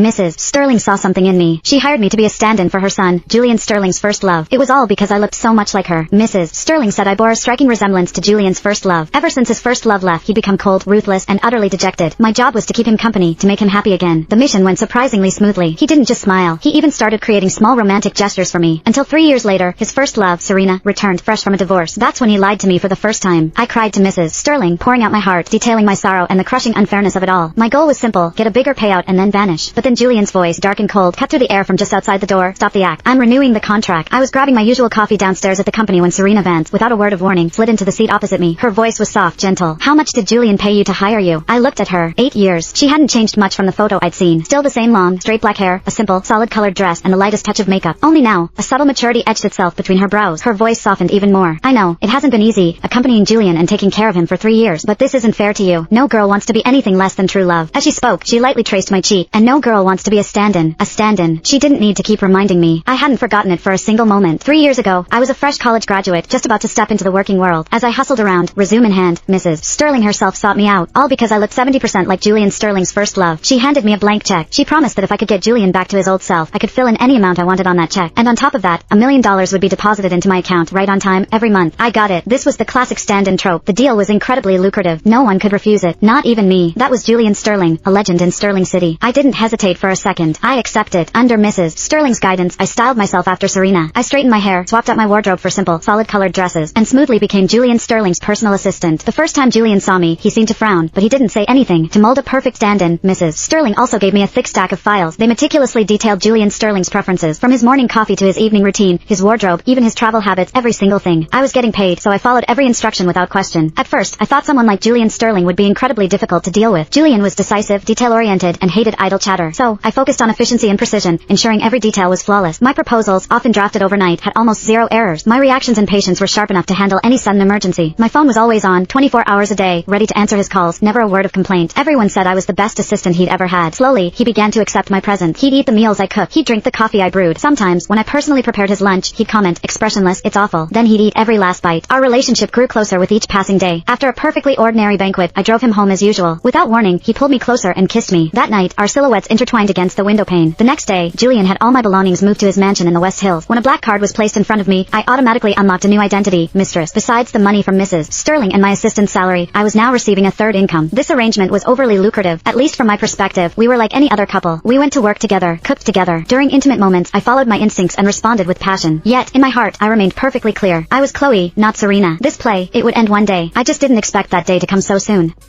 Mrs. Sterling saw something in me. She hired me to be a stand-in for her son, Julian Sterling's first love. It was all because I looked so much like her. Mrs. Sterling said I bore a striking resemblance to Julian's first love. Ever since his first love left, he'd become cold, ruthless, and utterly dejected. My job was to keep him company, to make him happy again. The mission went surprisingly smoothly. He didn't just smile. He even started creating small romantic gestures for me. Until 3 years later, his first love, Serena, returned fresh from a divorce. That's when he lied to me for the first time. I cried to Mrs. Sterling, pouring out my heart, detailing my sorrow and the crushing unfairness of it all. My goal was simple: get a bigger payout and then vanish. But then Julian's voice, dark and cold, cut through the air from just outside the door. Stop the act. I'm renewing the contract. I was grabbing my usual coffee downstairs at the company when Serena Vance, without a word of warning, slid into the seat opposite me. Her voice was soft, gentle. How much did Julian pay you to hire you? I looked at her. 8 years. She hadn't changed much from the photo I'd seen. Still the same long, straight black hair, a simple, solid-colored dress, and the lightest touch of makeup. Only now, a subtle maturity etched itself between her brows. Her voice softened even more. I know, it hasn't been easy, accompanying Julian and taking care of him for 3 years, but this isn't fair to you. No girl wants to be anything less than true love. As she spoke, she lightly traced my cheek. And no girl wants to be a stand-in. A stand-in. She didn't need to keep reminding me. I hadn't forgotten it for a single moment. 3 years ago, I was a fresh college graduate, just about to step into the working world. As I hustled around, resume in hand, Mrs. Sterling herself sought me out, all because I looked 70% like Julian Sterling's first love. She handed me a blank check. She promised that if I could get Julian back to his old self, I could fill in any amount I wanted on that check. And on top of that, $1 million would be deposited into my account right on time, every month. I got it. This was the classic stand-in trope. The deal was incredibly lucrative. No one could refuse it. Not even me. That was Julian Sterling, a legend in Sterling City. I didn't hesitate for a second. I accepted. Under Mrs. Sterling's guidance, I styled myself after Serena. I straightened my hair, swapped out my wardrobe for simple, solid-colored dresses, and smoothly became Julian Sterling's personal assistant. The first time Julian saw me, he seemed to frown, but he didn't say anything. To mold a perfect stand-in, Mrs. Sterling also gave me a thick stack of files. They meticulously detailed Julian Sterling's preferences, from his morning coffee to his evening routine, his wardrobe, even his travel habits, every single thing. I was getting paid, so I followed every instruction without question. At first, I thought someone like Julian Sterling would be incredibly difficult to deal with. Julian was decisive, detail-oriented, and hated idle chatter. So, I focused on efficiency and precision, ensuring every detail was flawless. My proposals, often drafted overnight, had almost zero errors. My reactions and patience were sharp enough to handle any sudden emergency. My phone was always on, 24 hours a day, ready to answer his calls, never a word of complaint. Everyone said I was the best assistant he'd ever had. Slowly, he began to accept my presence. He'd eat the meals I cooked. He'd drink the coffee I brewed. Sometimes, when I personally prepared his lunch, he'd comment, expressionless, "It's awful." Then he'd eat every last bite. Our relationship grew closer with each passing day. After a perfectly ordinary banquet, I drove him home as usual. Without warning, he pulled me closer and kissed me. That night, our silhouettes intertwined against the windowpane. The next day, Julian had all my belongings moved to his mansion in the West Hills. When a black card was placed in front of me, I automatically unlocked a new identity, mistress. Besides the money from Mrs. Sterling and my assistant's salary, I was now receiving a third income. This arrangement was overly lucrative, at least from my perspective. We were like any other couple. We went to work together, cooked together. During intimate moments, I followed my instincts and responded with passion. Yet, in my heart, I remained perfectly clear. I was Chloe, not Serena. This play, it would end one day. I just didn't expect that day to come so soon.